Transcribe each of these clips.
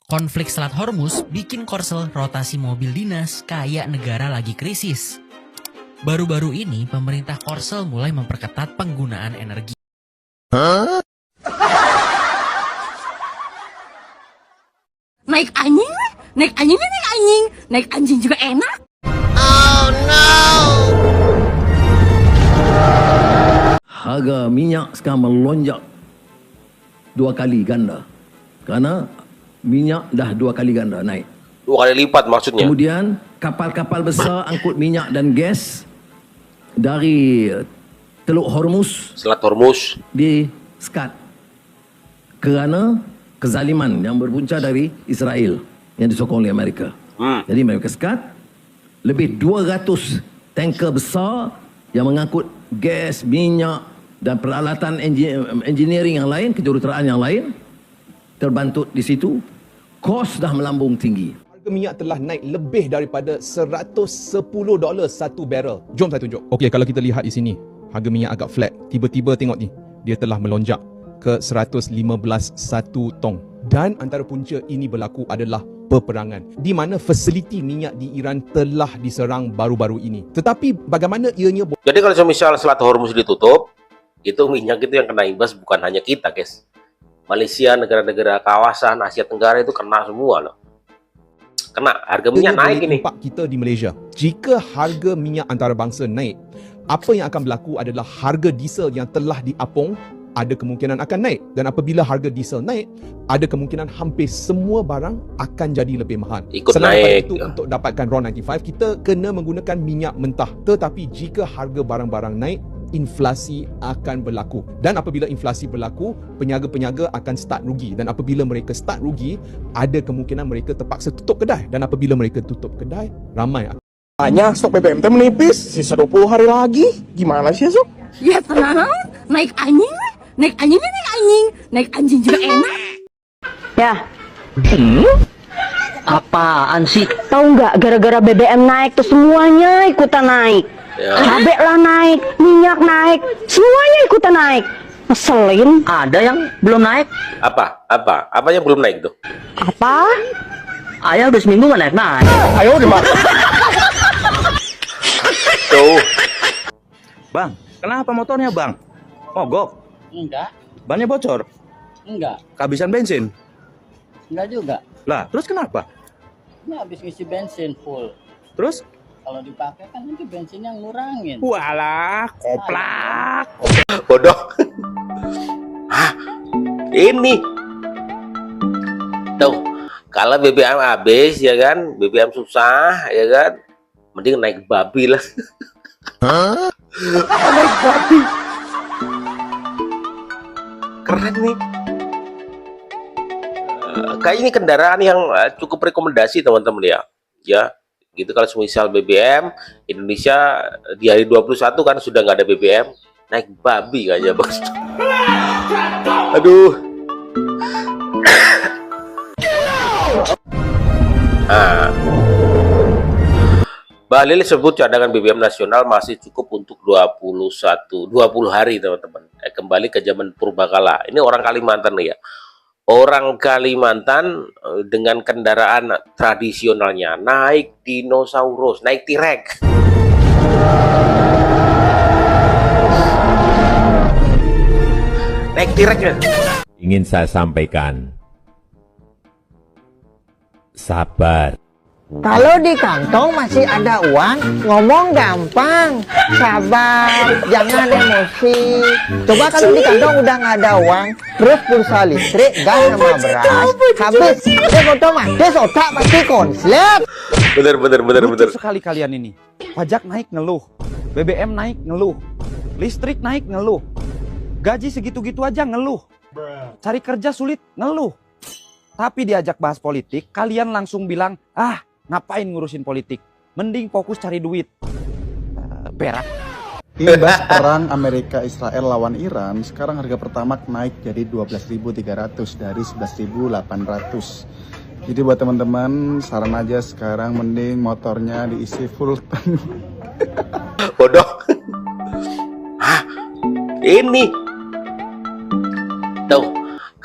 Konflik Selat Hormuz bikin Korsel rotasi mobil dinas kayak negara lagi krisis. Baru-baru ini pemerintah Korsel mulai memperketat penggunaan energi. Naik anjing, naik anjing, naik anjing, naik anjing juga enak. Harga minyak sekarang melonjak 2 kali ganda. Kerana minyak dah 2 kali ganda naik. 2 kali lipat maksudnya. Kemudian kapal-kapal besar angkut minyak dan gas dari Teluk Hormuz, Selat Hormuz, di sekat kerana kezaliman yang berpunca dari Israel yang disokong oleh Amerika. Jadi mereka sekat lebih 200 tanker besar yang mengangkut gas, minyak dan peralatan engineering yang lain, kejuruteraan yang lain terbantut di situ. Kos dah melambung tinggi. Harga minyak telah naik lebih daripada $110 satu barrel. Jom saya tunjuk. Okey, kalau kita lihat di sini, harga minyak agak flat. Tiba-tiba tengok ni, dia telah melonjak ke 115 satu tong. Dan antara punca ini berlaku adalah peperangan, di mana fasiliti minyak di Iran telah diserang baru-baru ini. Tetapi bagaimana ianya... Jadi kalau misal Selat Hormuz ditutup, itu minyak itu yang kena imbas bukan hanya kita, guys. Malaysia, negara-negara kawasan Asia Tenggara itu kena semua loh. Kena, harga minyak naik ini. Impak kita di Malaysia. Jika harga minyak antarabangsa naik, apa yang akan berlaku adalah harga diesel yang telah diapung ada kemungkinan akan naik. Dan apabila harga diesel naik, ada kemungkinan hampir semua barang akan jadi lebih mahal. Ikut Selain naik. itu, untuk dapatkan RON95, kita kena menggunakan minyak mentah. Tetapi jika harga barang-barang naik, inflasi akan berlaku. Dan apabila inflasi berlaku, peniaga-peniaga akan start rugi. Dan apabila mereka start rugi, ada kemungkinan mereka terpaksa tutup kedai. Dan apabila mereka tutup kedai, ramai akan... Hanya stok BBM teh menipis, sisa 20 hari lagi. Gimana sih, Sok? Ya tenang, naik anjing, naik anjing, naik anjing, naik anjing juga enak. Ya. Apaan sih? Tahu nggak, gara-gara BBM naik tuh semuanya ikutan naik. Ya. Cabai lah naik, minyak naik, semuanya ikutan naik. Ngeselin. Ada yang belum naik? Apa? Apa yang belum naik tuh? Apa? Ayah udah seminggu nggak naik. Ayo udah, Mak. Tuh. Bang, kenapa motornya bang? Mogok? Enggak, Bannya bocor? enggak, Kehabisan bensin? enggak juga. Lah, terus kenapa? Ini habis ngisi bensin full. Terus? Kalau dipakai kan nanti bensinnya ngurangin. Walah, koplak. Bodoh. Hah? Ini. Tuh, kalau BBM habis ya kan, BBM susah ya kan, mending naik babi lah. Naik babi. Keren nih. Kayak ini kendaraan yang cukup rekomendasi teman-teman ya. Ya, gitu kalau misal BBM Indonesia di hari 21 kan sudah nggak ada BBM, naik babi aja bos. Aduh. Bahlil sebut cadangan BBM nasional masih cukup untuk 20 hari teman-teman. Kembali ke zaman purbakala. Ini orang Kalimantan nih ya. Orang Kalimantan dengan kendaraan tradisionalnya naik dinosaurus, naik T-Rex. Naik T-Rex ya. Ingin saya sampaikan, sabar. Kalau di kantong masih ada uang, ngomong gampang. Sabar, jangan emosi. Coba kalau di kantong udah nggak ada uang, terus pulsa listrik, gas sama beras, habis. Otomatis otak pasti konslet. Bener. Lucu sekali kalian ini. Pajak naik ngeluh, BBM naik ngeluh, listrik naik ngeluh, gaji segitu-gitu aja ngeluh, cari kerja sulit ngeluh. Tapi diajak bahas politik, kalian langsung bilang, ngapain ngurusin politik? Mending fokus cari duit. Berak. Imbas perang Amerika Israel lawan Iran, sekarang harga Pertamax naik jadi 12.300 dari 11.800. Jadi buat teman-teman, saran aja sekarang mending motornya diisi full tank. Bodoh. Hah? Ini. Tuh,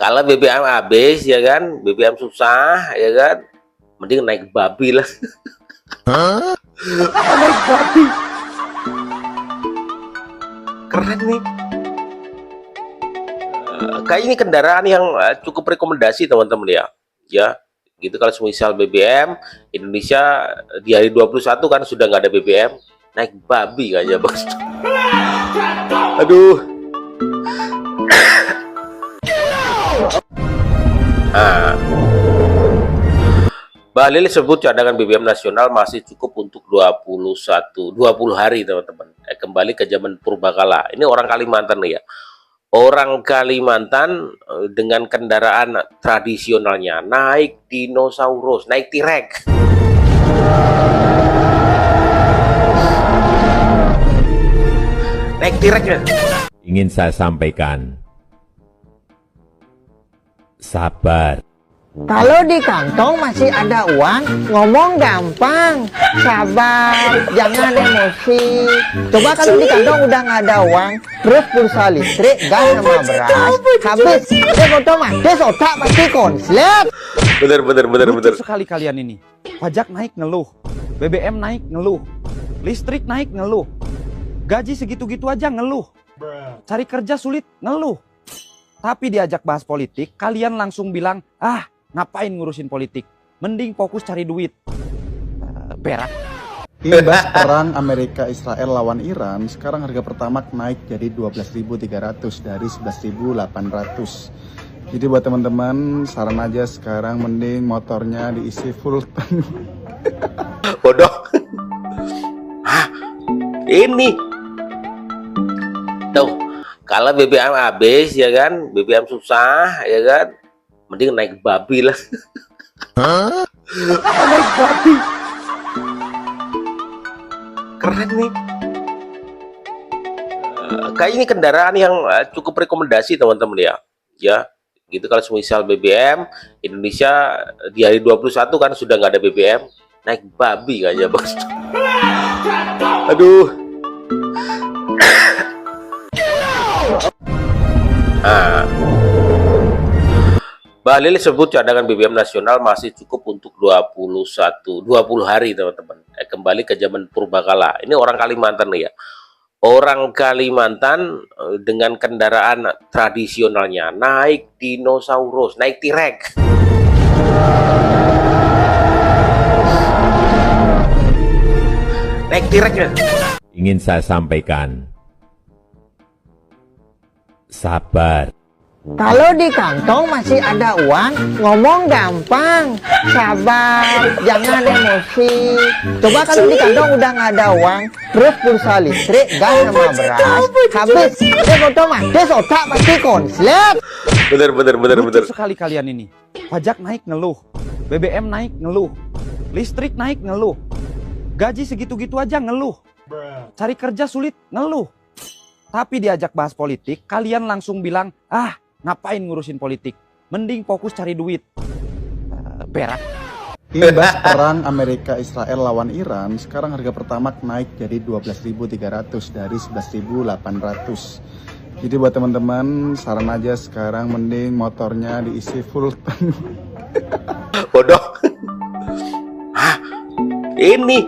Kalau BBM habis ya kan, BBM susah ya kan, mending naik babi lah. Naik babi. Keren nih. Kayak ini kendaraan yang cukup rekomendasi teman-teman ya. Ya, gitu kalau semisal BBM Indonesia di hari 21 kan sudah nggak ada BBM, naik babi aja bos. Aduh. Bahlil sebut cadangan BBM nasional masih cukup untuk 20 hari teman-teman. Kembali ke zaman purbakala. Ini orang Kalimantan nih ya. Orang Kalimantan dengan kendaraan tradisionalnya naik dinosaurus, naik T-Rex. Naik T-Rex ya. Ingin saya sampaikan, sabar. Kalau di kantong masih ada uang, ngomong gampang. Sabar, jangan emosi. Coba kalau di kantong udah nggak ada uang, terus pulsa listrik, gas sama beras, habis. Otomatis otak pasti konslet. Bener. Lucu sekali kalian ini. Pajak naik ngeluh, BBM naik ngeluh, listrik naik ngeluh, gaji segitu-gitu aja ngeluh, cari kerja sulit ngeluh. Tapi diajak bahas politik, kalian langsung bilang, ah ngapain ngurusin politik, mending fokus cari duit. Berak. Imbas perang Amerika Israel lawan Iran, sekarang harga Pertamax naik jadi 12.300 dari 11.800. Jadi buat teman-teman, saran aja sekarang mending motornya diisi full tank. Bodoh. Hah? Ini. Tuh, kalau BBM habis ya kan, BBM susah ya kan, mending naik babi lah. Naik babi. Keren nih. Kayak ini kendaraan yang cukup rekomendasi teman-teman ya. Ya, gitu kalau semisal BBM Indonesia di hari 21 kan sudah nggak ada BBM, naik babi aja bos. Aduh. Bahlil sebut cadangan BBM nasional masih cukup untuk 20 hari teman-teman. Kembali ke zaman purbakala. Ini orang Kalimantan nih ya. Orang Kalimantan dengan kendaraan tradisionalnya naik dinosaurus, naik T-Rex. Naik T-Rex ya. Ingin saya sampaikan, sabar. Kalau di kantong masih ada uang, ngomong gampang. Sabar, jangan emosi. Coba kalau di kantong udah nggak ada uang, terus pulsa listrik, gas sama beras, habis. Otomatis otak pasti konslet. Bener. Lucu sekali kalian ini. Pajak naik ngeluh, BBM naik ngeluh, listrik naik ngeluh, gaji segitu-gitu aja ngeluh, cari kerja sulit ngeluh. Tapi diajak bahas politik, kalian langsung bilang, ah ngapain ngurusin politik, mending fokus cari duit. Berak. Imbas perang Amerika Israel lawan Iran, sekarang harga Pertamax naik jadi 12.300 dari 11.800. Jadi buat teman-teman, saran aja sekarang mending motornya diisi full tank. Bodoh. Hah? Ini.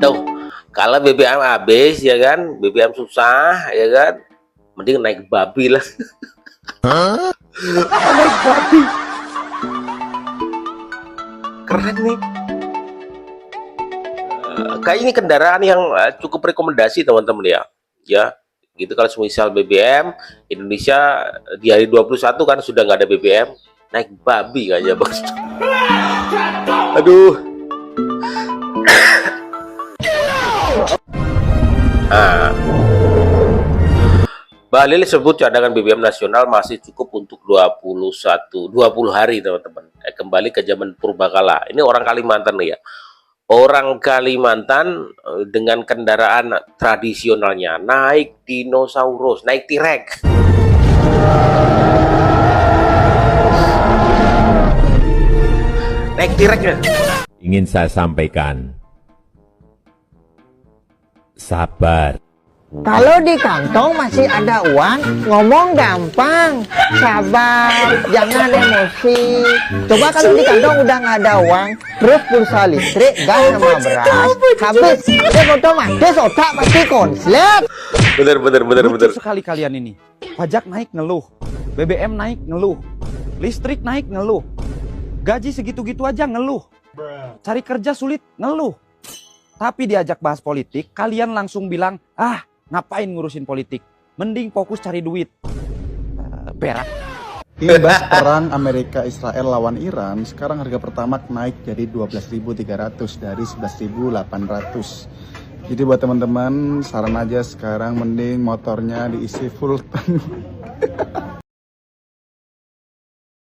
Tuh, kalau BBM habis ya kan, BBM susah ya kan, mending naik babi lah. Naik babi. Keren nih. Kayak ini kendaraan yang cukup rekomendasi teman-teman ya. Ya, gitu kalau semisal BBM Indonesia di hari 21 kan sudah nggak ada BBM, naik babi aja bos. Aduh. Bahlil sebut cadangan BBM nasional masih cukup untuk 20 hari teman-teman. Kembali ke zaman purbakala. Ini orang Kalimantan nih ya. Orang Kalimantan dengan kendaraan tradisionalnya naik dinosaurus, naik T-Rex. Naik T-Rex ya. Ingin saya sampaikan, sabar. Kalau di kantong masih ada uang, ngomong gampang. Sabar, jangan emosi. Coba kalau di kantong udah nggak ada uang, terus pulsa listrik, gas sama beras, habis. Otomatis otak pasti konslet. Bener. Lucu sekali kalian ini. Pajak naik ngeluh, BBM naik ngeluh, listrik naik ngeluh, gaji segitu-gitu aja ngeluh, cari kerja sulit ngeluh. Tapi diajak bahas politik, kalian langsung bilang, ah ngapain ngurusin politik, mending fokus cari duit. Berak. Imbas perang Amerika Israel lawan Iran, sekarang harga pertamax naik jadi 12.300 dari 11.800. Jadi buat teman-teman, saran aja sekarang mending motornya diisi full tank.